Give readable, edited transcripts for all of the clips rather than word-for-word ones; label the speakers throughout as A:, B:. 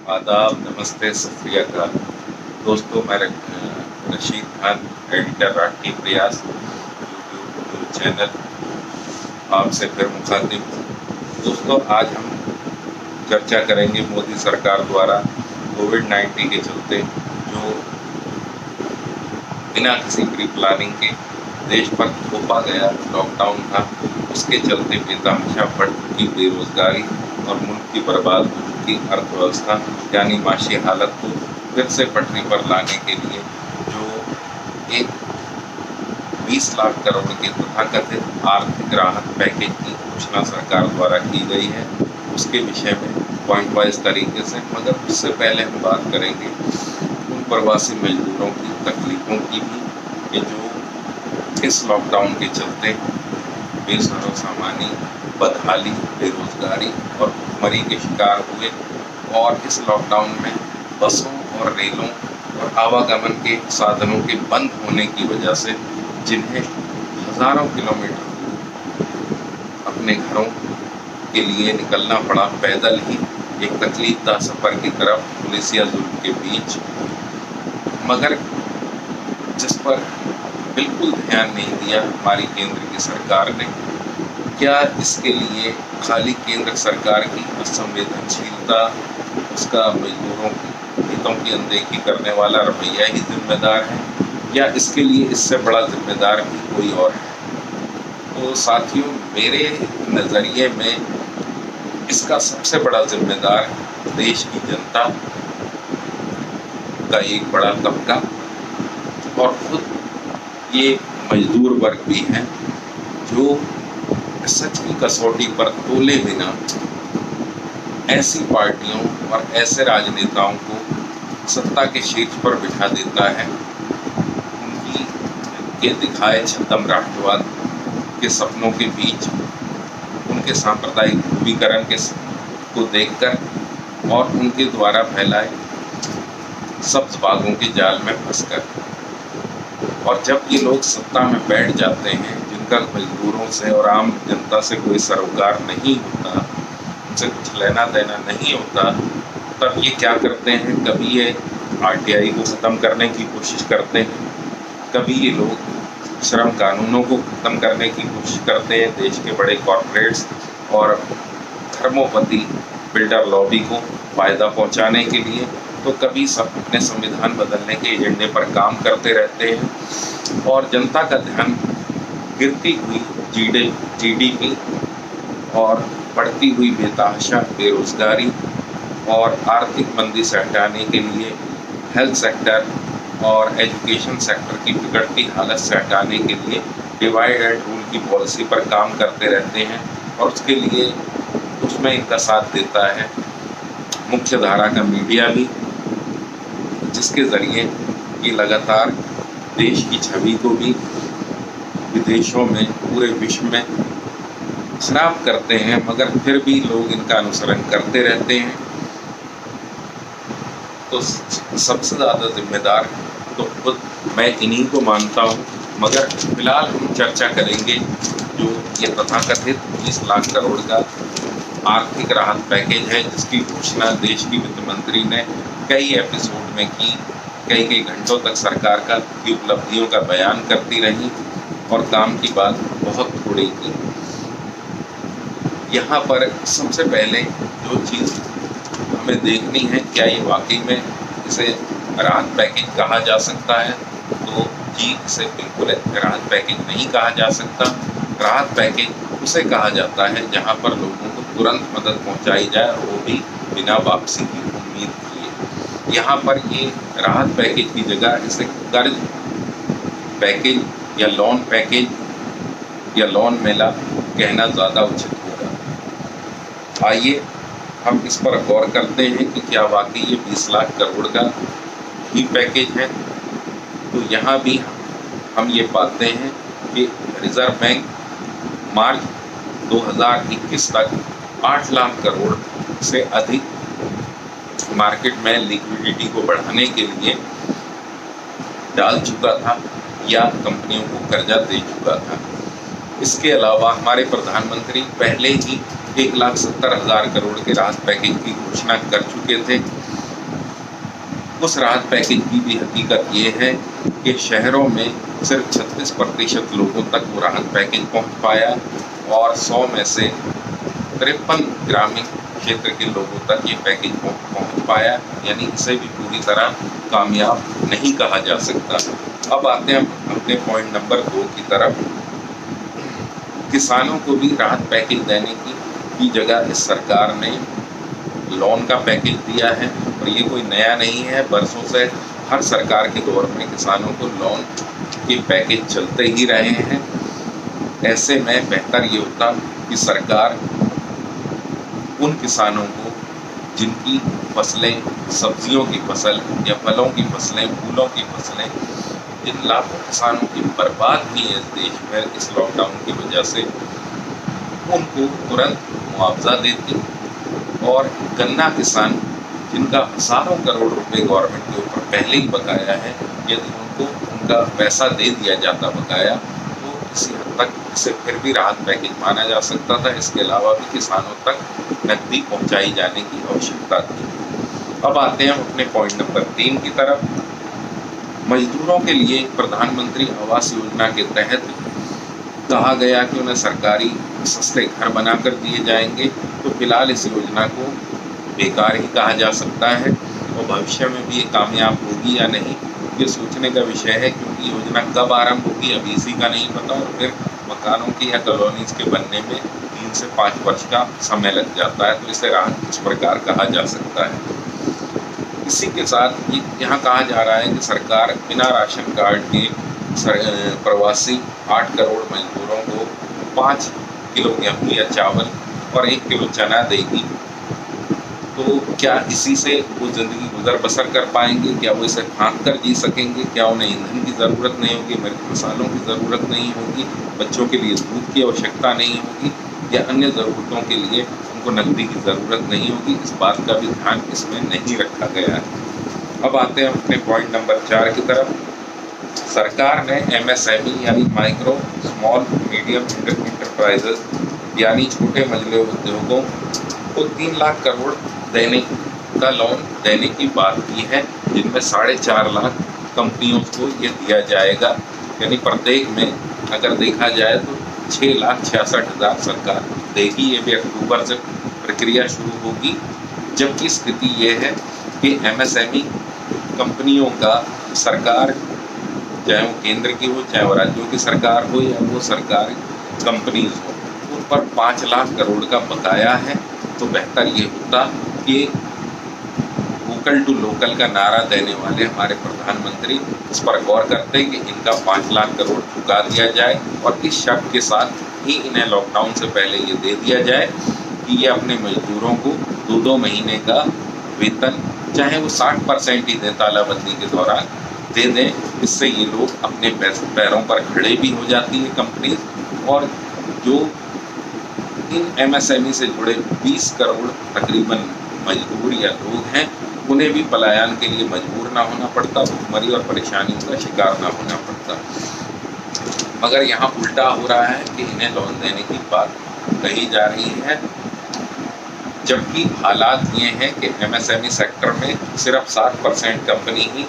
A: आदाब, नमस्ते, सत श्री अकाल। दोस्तों, मैं रशीद खान, एडिटर राष्ट्रीय प्रयास यूट्यूब चैनल, आपसे फिर मुखातिब। दोस्तों, आज हम चर्चा करेंगे मोदी सरकार द्वारा कोविड-19 के चलते जो बिना किसी प्री प्लानिंग के देश पर थोपा गया लॉकडाउन था, उसके चलते बेतहाशा बढ़ चुकी बेरोजगारी और मुल्क की बर्बाद हो चुकी अर्थव्यवस्था यानी माशी हालत को फिर से पटरी पर लाने के लिए जो एक 20 लाख करोड़ के तथाकथित आर्थिक राहत पैकेज की घोषणा सरकार द्वारा की गई है, उसके विषय में पॉइंट वाइज तरीके से। मगर उससे पहले हम बात करेंगे उन प्रवासी मजदूरों की तकलीफ़ों की भी कि जो इस लॉकडाउन के चलते बेसरो-सामानी, बदहाली, बेरोजगारी और भुखमरी के शिकार हुए और इस लॉकडाउन में बसों और रेलों और आवागमन के साधनों के बंद होने की वजह से जिन्हें हज़ारों किलोमीटर अपने घरों के लिए निकलना पड़ा पैदल ही एक तकलीफदा सफ़र की तरफ पुलिस या जुल्म के बीच, मगर जिस पर बिल्कुल ध्यान नहीं दिया हमारी केंद्र की सरकार ने। क्या इसके लिए खाली केंद्र सरकार की असंवेदनशीलता, उसका मजदूरों की हितों की अनदेखी करने वाला रवैया ही जिम्मेदार है, या इसके लिए इससे बड़ा जिम्मेदार भी कोई और है? तो साथियों, मेरे नज़रिए में इसका सबसे बड़ा जिम्मेदार देश की जनता का एक बड़ा तबका और खुद ये मजदूर वर्ग भी हैं जो सच की कसौटी पर तोले बिना ऐसी पार्टियों और ऐसे राजनेताओं को सत्ता के शीर्ष पर बिठा देता है। उनकी के दिखाए छद्म राष्ट्रवाद के सपनों के बीच उनके सांप्रदायिक ध्रुवीकरण को देखकर और उनके द्वारा फैलाए सब्ज बागों के जाल में फंसकर, और जब ये लोग सत्ता में बैठ जाते हैं जिनका मजदूरों से और आम जनता से कोई सरोकार नहीं होता, उनसे कुछ लेना देना नहीं होता, तब ये क्या करते हैं? कभी ये आरटीआई को ख़त्म करने की कोशिश करते हैं, कभी ये लोग श्रम कानूनों को ख़त्म करने की कोशिश करते हैं देश के बड़े कॉरपोरेट्स और धर्मोपति बिल्डर लॉबी को फ़ायदा पहुंचाने के लिए, तो कभी सब अपने संविधान बदलने के एजेंडे पर काम करते रहते हैं और जनता का ध्यान गिरती हुई जीडीपी और बढ़ती हुई बेतहाशा बेरोजगारी और आर्थिक मंदी से हटाने के लिए हेल्थ सेक्टर और एजुकेशन सेक्टर की बिगड़ती हालत से हटाने के लिए डिवाइड एंड रूल की पॉलिसी पर काम करते रहते हैं। और उसके लिए उसमें इनका साथ देता है मुख्य धारा का मीडिया भी, जिसके ज़रिए ये लगातार देश की छवि को भी विदेशों में, पूरे विश्व में खराब करते हैं, मगर फिर भी लोग इनका अनुसरण करते रहते हैं। तो सबसे ज़्यादा जिम्मेदार तो खुद मैं इन्हीं को मानता हूँ। मगर फिलहाल हम चर्चा करेंगे जो ये तथाकथित 20 लाख करोड़ का आर्थिक राहत पैकेज है, जिसकी घोषणा देश की वित्त मंत्री ने कई एपिसोड में की, कई घंटों तक सरकार की उपलब्धियों का बयान करती रही और काम की बात बहुत थोड़ी की। यहाँ पर सबसे पहले जो चीज़ हमें देखनी है, क्या ये वाकई में इसे राहत पैकेज कहा जा सकता है? तो जी, इसे बिल्कुल राहत पैकेज नहीं कहा जा सकता। राहत पैकेज उसे कहा जाता है जहाँ पर लोगों को तुरंत मदद पहुँचाई जाए और वो भी बिना वापसी की उम्मीद किए। यहाँ पर ये राहत पैकेज की जगह इसे कर्ज पैकेज या लोन पैकेज या लोन मेला कहना ज़्यादा उचित होगा। आइए हम इस पर गौर करते हैं कि क्या वाकई ये 20 लाख करोड़ का ही पैकेज है। तो यहाँ भी हम ये पाते हैं कि रिज़र्व बैंक मार्च 2021 तक 8 लाख करोड़ से अधिक मार्केट में लिक्विडिटी को बढ़ाने के लिए डाल चुका था या कंपनियों को कर्जा दे चुका था। इसके अलावा हमारे प्रधानमंत्री पहले ही 1,70,000 करोड़ के राहत पैकेज की घोषणा कर चुके थे उस राहत पैकेज की भी हकीकत ये है कि शहरों में सिर्फ 36% लोगों तक वो राहत पैकेज पहुंच पाया और 100 में से 53 ग्रामीण क्षेत्र के लोगों तक ये पैकेज पहुंच पाया, यानी इसे भी पूरी तरह कामयाब नहीं कहा जा सकता। अब आते हैं अपने पॉइंट नंबर 2 की तरफ। किसानों को भी राहत पैकेज देने की जगह इस सरकार ने लोन का पैकेज दिया है, और ये कोई नया नहीं है। बरसों से हर सरकार के दौर में किसानों को लोन के पैकेज चलते ही रहे हैं। ऐसे में बेहतर ये होता कि सरकार उन किसानों को जिनकी फसलें, सब्जियों की फसल या फलों की फसलें, फूलों की फसलें, जिन लाखों किसानों की बर्बाद हुई है इस देश में इस लॉकडाउन की वजह से, उनको तुरंत मुआवजा देती, और गन्ना किसान जिनका हज़ारों करोड़ रुपए गवर्नमेंट के ऊपर पहले ही बकाया है, यदि उनको उनका पैसा दे दिया जाता बकाया, तो किसी हद तक इसे फिर भी राहत पैकेज माना जा सकता था। इसके अलावा भी किसानों तक नकदी पहुंचाई जाने की आवश्यकता थी। अब आते हैं हम अपने पॉइंट नंबर 3 की तरफ। मजदूरों के लिए प्रधानमंत्री आवास योजना के तहत कहा गया कि उन्हें सरकारी सस्ते घर बनाकर दिए जाएंगे, तो फिलहाल इस योजना को बेकार ही कहा जा सकता है, और भविष्य में भी ये कामयाब होगी या नहीं ये सोचने का विषय है, क्योंकि योजना कब आरंभ होगी अभी इसी का नहीं पता, और फिर मकानों के या कॉलोनीज के बनने में 3 से 5 वर्ष का समय लग जाता है, तो इसे राहत इस प्रकार कहा जा सकता है। इसी के साथ यहाँ कहा जा रहा है कि सरकार बिना राशन कार्ड के प्रवासी 8 करोड़ मजदूरों को 5 किलो गेहूँ या चावल और 1 किलो चना देगी। तो क्या इसी से वो ज़िंदगी गुजर बसर कर पाएंगे? क्या वो इसे फाँक कर जी सकेंगे? क्या उन्हें ईंधन की ज़रूरत नहीं होगी, मिर्च मसालों की ज़रूरत नहीं होगी, बच्चों के लिए दूध की आवश्यकता नहीं होगी, या अन्य ज़रूरतों के लिए उनको नकदी की ज़रूरत नहीं होगी? इस बात का भी ध्यान इसमें नहीं रखा गया है। अब आते हैं अपने पॉइंट नंबर 4 की तरफ। सरकार ने MSME यानी माइक्रो स्मॉल मीडियम इंटरप्राइजेज यानी छोटे मझले उद्योगों को 3 लाख करोड़ देने का लोन देने की बात की है, जिनमें 4.5 लाख कंपनियों को ये दिया जाएगा, यानी प्रत्येक में अगर देखा जाए तो 6,66,000 सरकार देगी। ये भी अक्टूबर से प्रक्रिया शुरू होगी, जबकि स्थिति ये है कि MSME कंपनियों का सरकार, चाहे वो केंद्र की हो चाहे वो राज्यों की सरकार हो या वो सरकारी कंपनीज हो, उन पर 5 लाख करोड़ का बकाया है। तो बेहतर ये होता कि वोकल टू लोकल का नारा देने वाले हमारे प्रधानमंत्री इस पर गौर करते कि इनका 5 लाख करोड़ चुका दिया जाए, और इस शर्त के साथ ही इन्हें लॉकडाउन से पहले ये दे दिया जाए कि ये अपने मजदूरों को 2-2 महीने का वेतन, चाहे वो 60% ही दें तालाबंदी के दौरान, दे दें। इससे ये लोग अपने पैरों पर खड़े भी हो जाती है कंपनी, और जो इन MSME से जुड़े 20 करोड़ तकरीबन मजदूर या लोग हैं, उन्हें भी पलायन के लिए मजबूर ना होना पड़ता, भुखमरी और परेशानियों का शिकार ना होना पड़ता। मगर यहाँ उल्टा हो रहा है कि इन्हें लोन देने की बात कही जा रही है, जबकि हालात ये हैं कि MSME सेक्टर में सिर्फ 7% कंपनी ही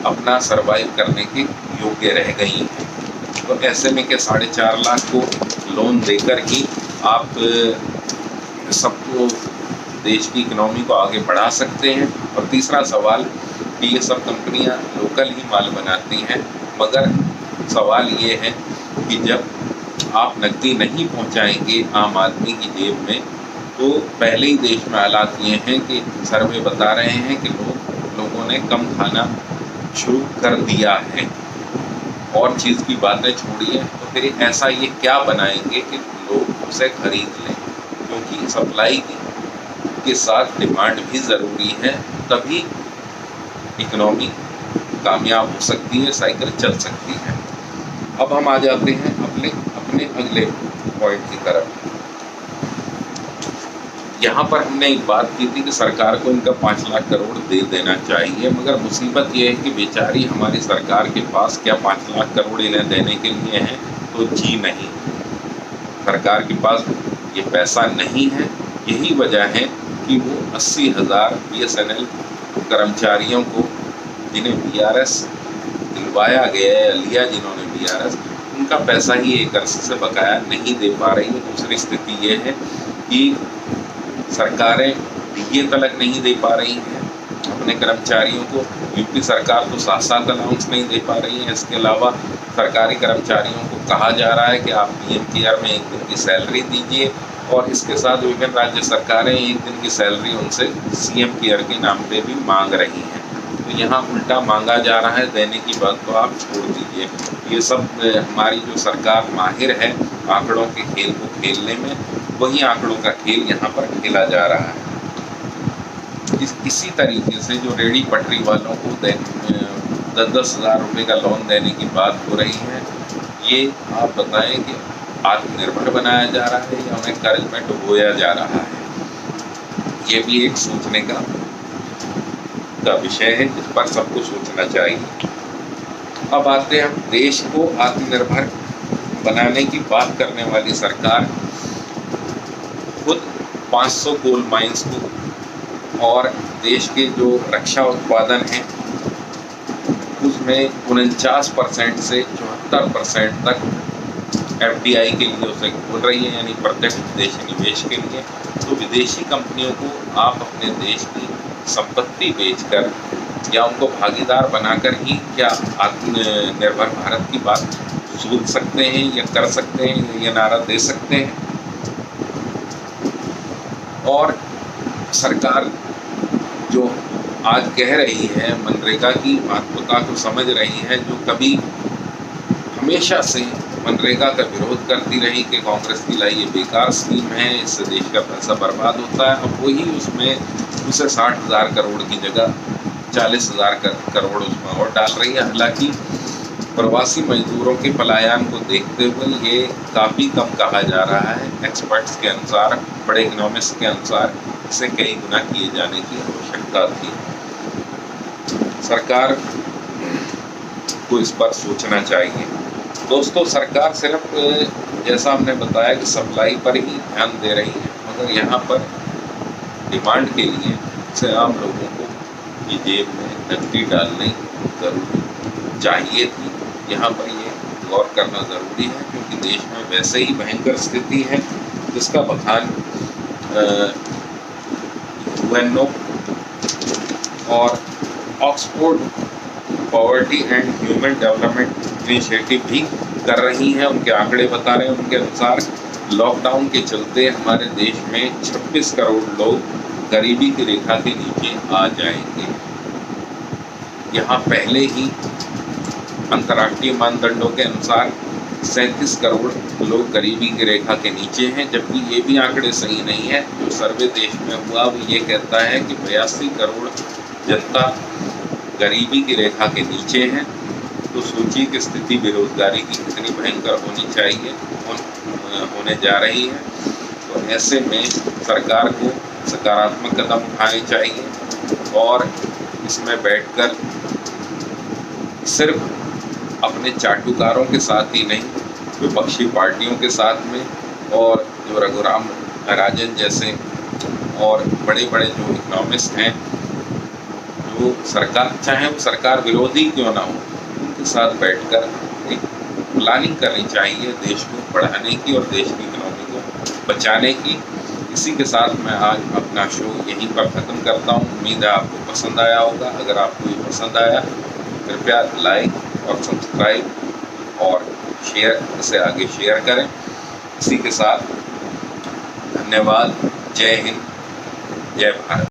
A: अपना सर्वाइव करने के योग्य रह गई हैं। तो ऐसे में कि 4.5 लाख को लोन देकर ही आप सबको, देश की इकोनॉमी को आगे बढ़ा सकते हैं। और तीसरा सवाल कि ये सब कंपनियां लोकल ही माल बनाती हैं, मगर सवाल ये है कि जब आप नकदी नहीं पहुंचाएंगे आम आदमी की जेब में, तो पहले ही देश में हालात ये हैं कि सर्वे बता रहे हैं कि लोगों ने कम खाना शुरू कर दिया है। और चीज़ की बातें छोड़िए, तो फिर ऐसा ये क्या बनाएंगे कि लोग उसे खरीद लें, क्योंकि सप्लाई के साथ डिमांड भी ज़रूरी है, तभी इकोनॉमी कामयाब हो सकती है, साइकिल चल सकती है। अब हम आ जाते हैं अपने अगले पॉइंट की तरफ। यहाँ पर हमने एक बात की थी कि सरकार को इनका 5 लाख करोड़ दे देना चाहिए, मगर मुसीबत ये है कि बेचारी हमारी सरकार के पास क्या 5 लाख करोड़ इन्हें देने के लिए हैं? तो जी नहीं, सरकार के पास ये पैसा नहीं है। यही वजह है कि वो 80,000 BSNL कर्मचारियों को जिन्हें बीआरएस दिलवाया गया है, लिया जिन्होंने बीआरएस, उनका पैसा ही एक अरसे से बकाया नहीं दे पा रही है। दूसरी स्थिति ये है कि सरकारें डीए तलक नहीं दे पा रही हैं अपने कर्मचारियों को। यूपी सरकार तो साथ अलाउंस नहीं दे पा रही है। इसके अलावा सरकारी कर्मचारियों को कहा जा रहा है कि आप पीएम केयर में 1 दिन की सैलरी दीजिए, और इसके साथ विभिन्न राज्य सरकारें 1 दिन की सैलरी उनसे सीएम केयर के नाम पे भी मांग रही हैं। तो यहाँ उल्टा मांगा जा रहा है, देने की बात तो आप छोड़ दीजिए। ये सब हमारी जो सरकार माहिर है आंकड़ों के खेल को खेलने में, वही आंकड़ों का खेल यहाँ पर खेला जा रहा है। इसी तरीके से जो रेहड़ी पटरी वालों को 10-10 हज़ार रुपये का लोन देने की बात हो रही है, ये आप बताएं कि आत्मनिर्भर बनाया जा रहा है या उन्हें कर्ज में डुबोया जा रहा है। ये भी एक सोचने का विषय है जिस पर सबको सोचना चाहिए। अब आते हैं हम देश को आत्मनिर्भर बनाने की बात करने वाली सरकार खुद 500 कोल माइंस को और देश के जो रक्षा उत्पादन है उसमें 49% से 74% तक एफडीआई के लिए उसे खोल रही है, यानी प्रत्यक्ष विदेशी निवेश के लिए। तो विदेशी कंपनियों को आप अपने देश की संपत्ति बेचकर या उनको भागीदार बनाकर ही क्या आत्मनिर्भर भारत की बात सोच सकते हैं या कर सकते हैं, ये नारा दे सकते हैं। और सरकार जो आज कह रही है मनरेगा की महत्वता को समझ रही है, जो कभी हमेशा से मनरेगा का विरोध करती रही कि कांग्रेस की लाई ये बेकार स्कीम है, इससे देश का पैसा बर्बाद होता है, अब वही उसमें उसे 60,000 करोड़ की जगह 40,000 करोड़ उसमें और डाल रही है। हालांकि प्रवासी मजदूरों के पलायन को देखते हुए ये काफ़ी कम कहा जा रहा है। एक्सपर्ट्स के अनुसार, बड़े इकोनॉमिस्ट के अनुसार इसे कई गुना किए जाने की आवश्यकता थी। सरकार को इस पर सोचना चाहिए। दोस्तों, सरकार सिर्फ जैसा हमने बताया कि सप्लाई पर ही ध्यान दे रही है, मगर यहाँ पर डिमांड के लिए से आम लोगों को ये जेब में नकदी डालनी जरूरी चाहिए थी। यहाँ पर ये गौर करना ज़रूरी है, क्योंकि देश में वैसे ही भयंकर स्थिति है जिसका बखान यूएनओ और Oxford poverty and human development initiative भी कर रही हैं। उनके आंकड़े बता रहे हैं, उनके अनुसार लॉकडाउन के चलते हमारे देश में 26 करोड़ लोग गरीबी की रेखा के नीचे आ जाएंगे। यहाँ पहले ही अंतर्राष्ट्रीय मानदंडों के अनुसार 37 करोड़ लोग गरीबी की रेखा के नीचे हैं, जबकि ये भी आंकड़े सही नहीं है। जो सर्वे देश में हुआ वो ये कहता है कि 82 करोड़ जनता गरीबी की रेखा के नीचे हैं। तो सोचिए कि स्थिति बेरोजगारी की कितनी भयंकर होनी चाहिए, होने जा रही है। तो ऐसे में सरकार को सकारात्मक कदम उठाने चाहिए और इसमें बैठकर सिर्फ अपने चाटुकारों के साथ ही नहीं, विपक्षी पार्टियों के साथ में और जो रघुराम राजन जैसे और बड़े बड़े जो इकोनॉमिस्ट हैं, जो सरकार चाहे वो सरकार विरोधी क्यों ना हो, उनके साथ बैठकर एक प्लानिंग करनी चाहिए देश को बढ़ाने की और देश की इकोनॉमी को बचाने की। इसी के साथ मैं आज अपना शो यहीं पर ख़त्म करता हूँ। उम्मीद है आपको पसंद आया होगा। अगर आपको ये पसंद आया कृपया लाइक और सब्सक्राइब और शेयर, इसे आगे शेयर करें। इसी के साथ धन्यवाद। जय हिंद, जय भारत।